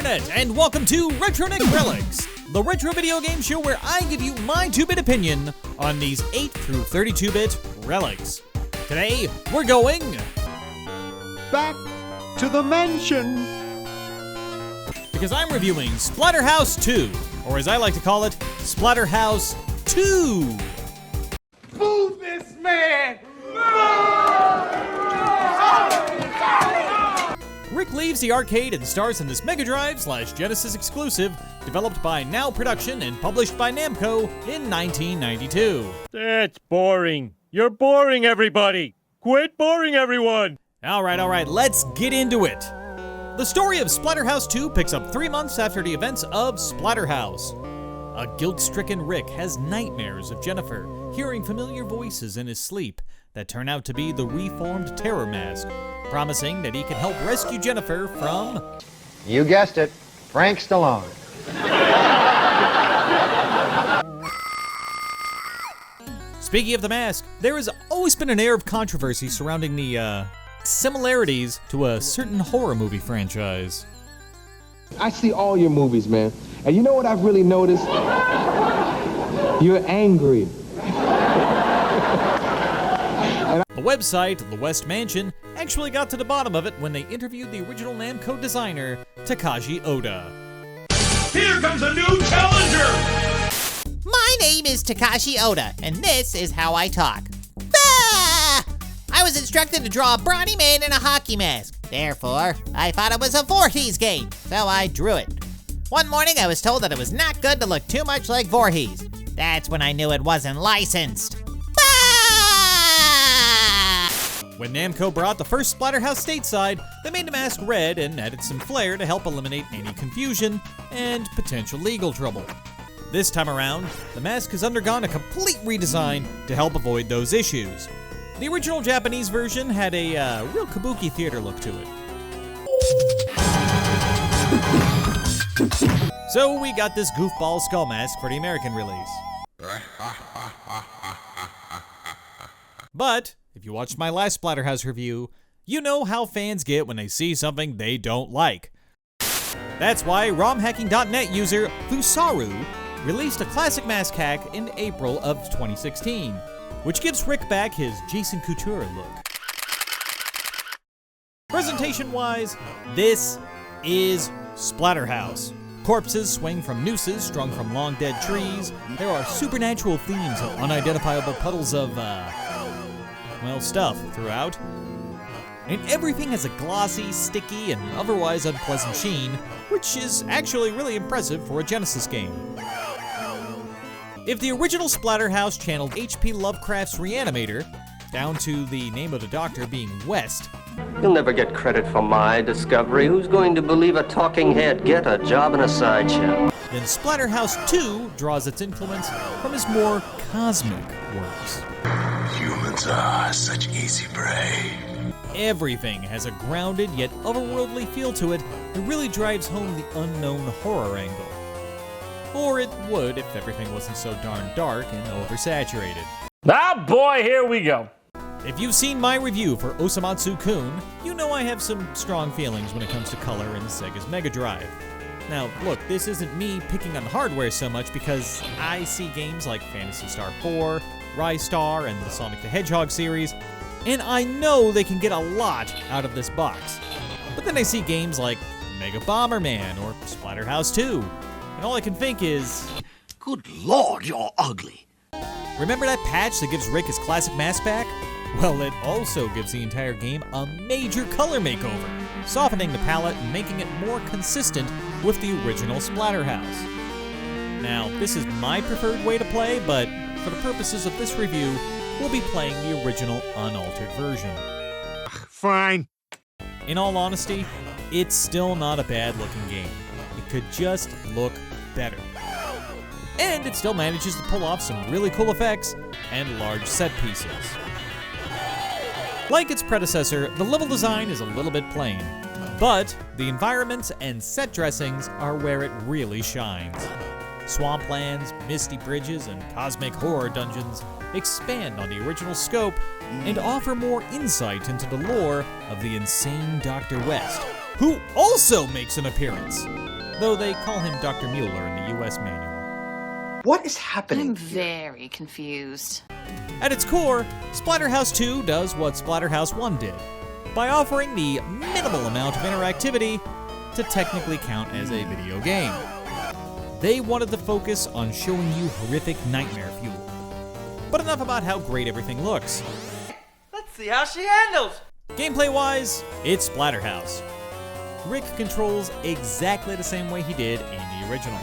Internet, and welcome to Retro Nick Relics, the retro video game show where I give you my 2-bit opinion on these 8 through 32-bit relics. Today, we're going back to the mansion, because I'm reviewing Splatterhouse 2, or as I like to call it, Splatterhouse 2. Move this man! Rick leaves the arcade and stars in this Mega Drive/Genesis exclusive, developed by Now Production and published by Namco in 1992. That's boring. You're boring, everybody. Quit boring everyone. All right, let's get into it. The story of Splatterhouse 2 picks up 3 months after the events of Splatterhouse. A guilt-stricken Rick has nightmares of Jennifer, hearing familiar voices in his sleep that turn out to be the reformed Terror Mask, promising that he can help rescue Jennifer from... You guessed it, Frank Stallone. Speaking of the mask, there has always been an air of controversy surrounding the, similarities to a certain horror movie franchise. I see all your movies, man. And you know what I've really noticed? You're angry. The website, The West Mansion, actually got to the bottom of it when they interviewed the original Namco designer, Takashi Oda. Here comes a new challenger! My name is Takashi Oda, and this is how I talk. Ah! I was instructed to draw a brawny man in a hockey mask. Therefore, I thought it was a Voorhees game, so I drew it. One morning, I was told that it was not good to look too much like Voorhees. That's when I knew it wasn't licensed. Ah! When Namco brought the first Splatterhouse stateside, they made the mask red and added some flair to help eliminate any confusion and potential legal trouble. This time around, the mask has undergone a complete redesign to help avoid those issues. The original Japanese version had a real kabuki theater look to it. So we got this goofball skull mask for the American release. But, if you watched my last Splatterhouse review, you know how fans get when they see something they don't like. That's why ROMHacking.net user Fusaru released a classic mask hack in April of 2016, which gives Rick back his Jason Couture look. Presentation-wise, this is Splatterhouse. Corpses swing from nooses strung from long-dead trees. There are supernatural themes of unidentifiable puddles of, stuff throughout. And everything has a glossy, sticky, and otherwise unpleasant sheen, which is actually really impressive for a Genesis game. If the original Splatterhouse channeled H.P. Lovecraft's Reanimator, down to the name of the doctor being West, You'll never get credit for my discovery. Who's going to believe a talking head get a job in a sideshow? then Splatterhouse 2 draws its influence from his more cosmic works. Humans are such easy prey. Everything has a grounded yet otherworldly feel to it that really drives home the unknown horror angle. Or it would if everything wasn't so darn dark and oversaturated. Ah, boy, here we go. If you've seen my review for Osamatsu-kun, you know I have some strong feelings when it comes to color in Sega's Mega Drive. Now, look, this isn't me picking on hardware so much because I see games like Phantasy Star 4, Rise Star, and the Sonic the Hedgehog series, and I know they can get a lot out of this box. But then I see games like Mega Bomberman or Splatterhouse 2, and all I can think is, Good Lord, you're ugly. remember that patch that gives Rick his classic mask back? Well, it also gives the entire game a major color makeover, softening the palette and making it more consistent with the original Splatterhouse. Now, this is my preferred way to play, but for the purposes of this review, we'll be playing the original unaltered version. fine. In all honesty, it's still not a bad-looking game. It could just look better. And it still manages to pull off some really cool effects and large set pieces. Like its predecessor, the level design is a little bit plain, but the environments and set dressings are where it really shines. Swamplands, misty bridges, and cosmic horror dungeons expand on the original scope and offer more insight into the lore of the insane Dr. West, who also makes an appearance. though they call him Dr. Mueller in the US manual. What is happening? I'm very confused. At its core, Splatterhouse 2 does what Splatterhouse 1 did, by offering the minimal amount of interactivity to technically count as a video game. They wanted to focus on showing you horrific nightmare fuel. But enough about how great everything looks. Let's see how she handles. Gameplay-wise, it's Splatterhouse. Rick controls exactly the same way he did in the original.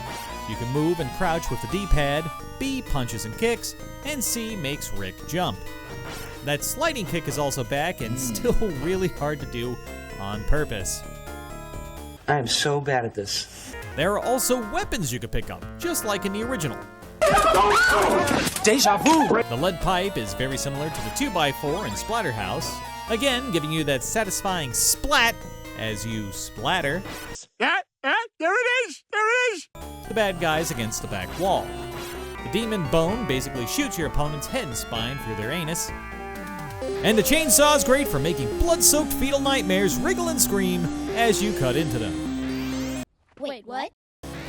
You can move and crouch with the D-pad, B punches and kicks, and C makes Rick jump. That sliding kick is also back and still really hard to do on purpose. I am so bad at this. There are also weapons you can pick up, just like in the original. Deja vu! The lead pipe is very similar to the 2x4 in Splatterhouse, again giving you that satisfying splat as you splatter There it is! the bad guys against the back wall. The demon bone basically shoots your opponent's head and spine through their anus. And the chainsaw is great for making blood-soaked fetal nightmares wriggle and scream as you cut into them. Wait, what?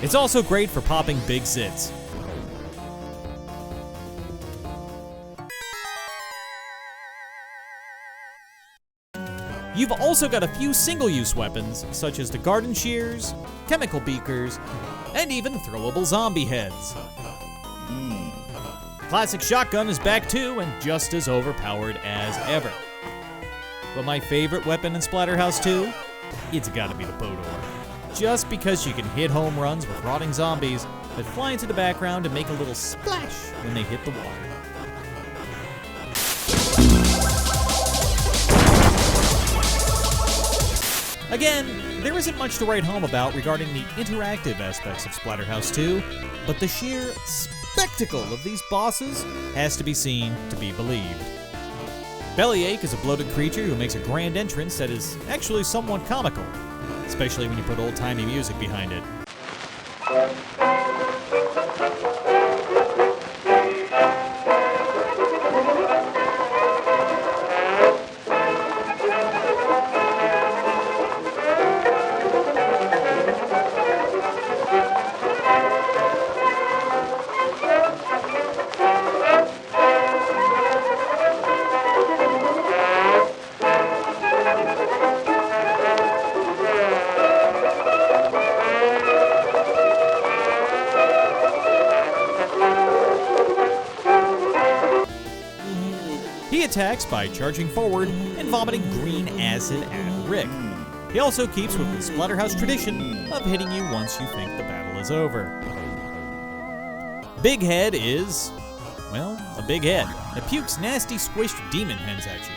It's also great for popping big zits. You've also got a few single-use weapons, such as the garden shears, chemical beakers, and even throwable zombie heads. Classic shotgun is back too, and just as overpowered as ever. But my favorite weapon in Splatterhouse 2? It's gotta be the Bodor. Just because you can hit home runs with rotting zombies that fly into the background and make a little splash when they hit the water. Again, there isn't much to write home about regarding the interactive aspects of Splatterhouse 2, but the sheer spectacle of these bosses has to be seen to be believed. Bellyache is a bloated creature who makes a grand entrance that is actually somewhat comical, especially when you put old-timey music behind it. He attacks by charging forward and vomiting green acid at Rick. He also keeps with the Splatterhouse tradition of hitting you once you think the battle is over. Big Head is, well, a big head that pukes nasty squished demon hens at you.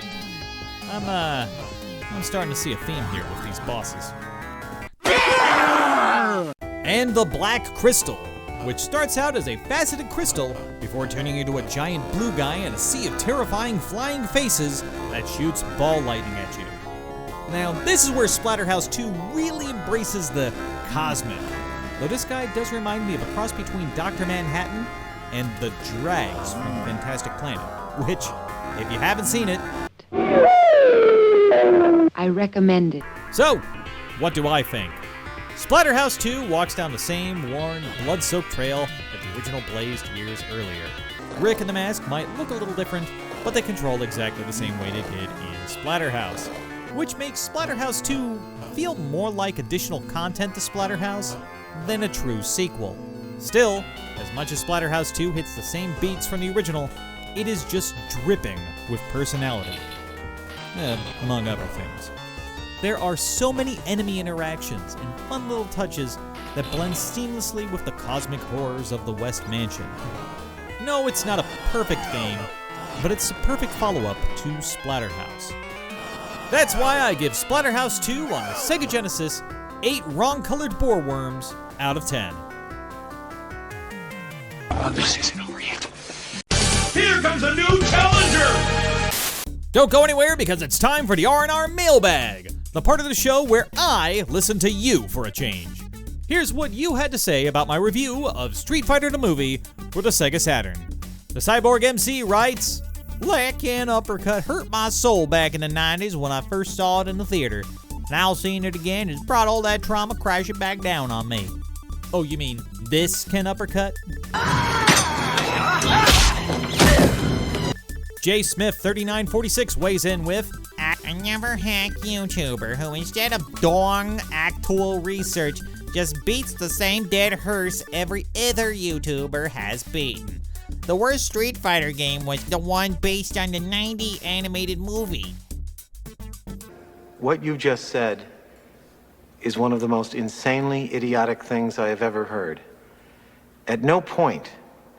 I'm starting to see a theme here with these bosses. And the Black Crystal, which starts out as a faceted crystal before turning into a giant blue guy in a sea of terrifying flying faces that shoots ball lightning at you. Now, this is where Splatterhouse 2 really embraces the cosmic, though this guy does remind me of a cross between Dr. Manhattan and the Drags from Fantastic Planet, which, if you haven't seen it, I recommend it. So, what do I think? Splatterhouse 2 walks down the same worn, blood-soaked trail that the original blazed years earlier. Rick and the mask might look a little different, but they control exactly the same way they did in Splatterhouse, which makes Splatterhouse 2 feel more like additional content to Splatterhouse than a true sequel. Still, as much as Splatterhouse 2 hits the same beats from the original, it is just dripping with personality, among other things. There are so many enemy interactions and fun little touches that blend seamlessly with the cosmic horrors of the West Mansion. No, it's not a perfect game, but it's a perfect follow-up to Splatterhouse. That's why I give Splatterhouse 2 on the Sega Genesis 8 wrong-colored boreworms out of 10. This isn't over yet. Here comes a new challenger! Don't go anywhere because it's time for the R&R Mailbag, the part of the show where I listen to you for a change. Here's what you had to say about my review of Street Fighter the movie for the Sega Saturn. The Cyborg MC writes, "Leg and uppercut hurt my soul back in the 90s when I first saw it in the theater. Now seeing it again has brought all that trauma crashing back down on me. Oh, you mean this can uppercut? J Smith 3946 weighs in with I never hack YouTuber who instead of doing actual research just beats the same dead horse every other YouTuber has beaten. The worst Street Fighter game was the one based on the 90 animated movie. What you just said is one of the most insanely idiotic things I have ever heard. At no point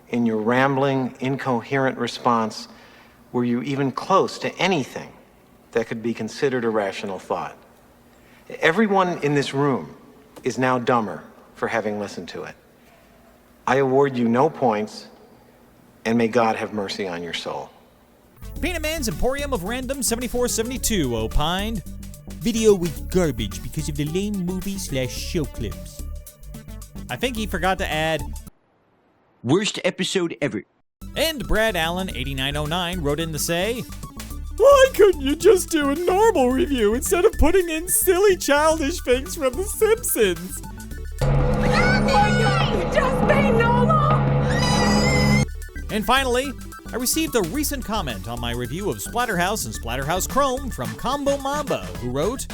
in your rambling, incoherent response were you even close to anything that could be considered a rational thought. Everyone in this room is now dumber for having listened to it. I award you no points, and may God have mercy on your soul. Peanut Man's Emporium of Random 7472 opined, video was garbage because of the lame movie/show clips. I think he forgot to add, Worst episode ever. and Brad Allen 8909 wrote in to say, why couldn't you just do a normal review instead of putting in silly childish things from The Simpsons? Just be normal! And finally, I received a recent comment on my review of Splatterhouse and Splatterhouse Chrome from Combo Mamba, who wrote,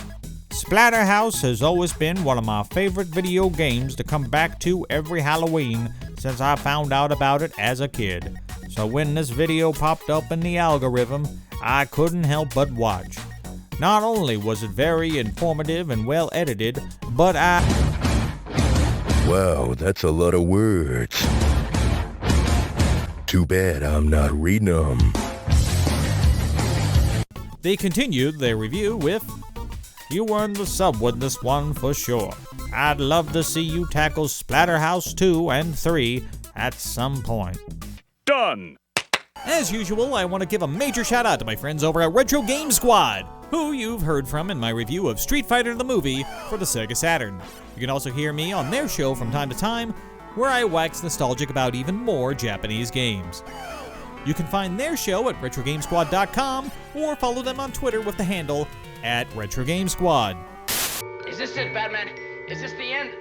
Splatterhouse has always been one of my favorite video games to come back to every Halloween since I found out about it as a kid. So when this video popped up in the algorithm, I couldn't help but watch. Not only was it very informative and well edited, but Wow, that's a lot of words. Too bad I'm not reading them. They continued their review with, you earned the sub with this one for sure. I'd love to see you tackle Splatterhouse 2 and 3 at some point. Done! As usual, I want to give a major shout out to my friends over at Retro Game Squad, who you've heard from in my review of Street Fighter the movie for the Sega Saturn. You can also hear me on their show from time to time, where I wax nostalgic about even more Japanese games. You can find their show at RetroGameSquad.com or follow them on Twitter with the handle @RetroGameSquad. Is this it, Batman? Is this the end?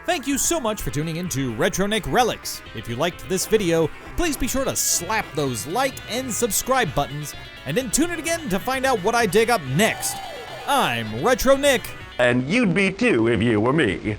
Thank you so much for tuning in to Retro Nick Relics. If you liked this video, please be sure to slap those like and subscribe buttons, and then tune in again to find out what I dig up next. I'm Retro Nick. And you'd be too if you were me.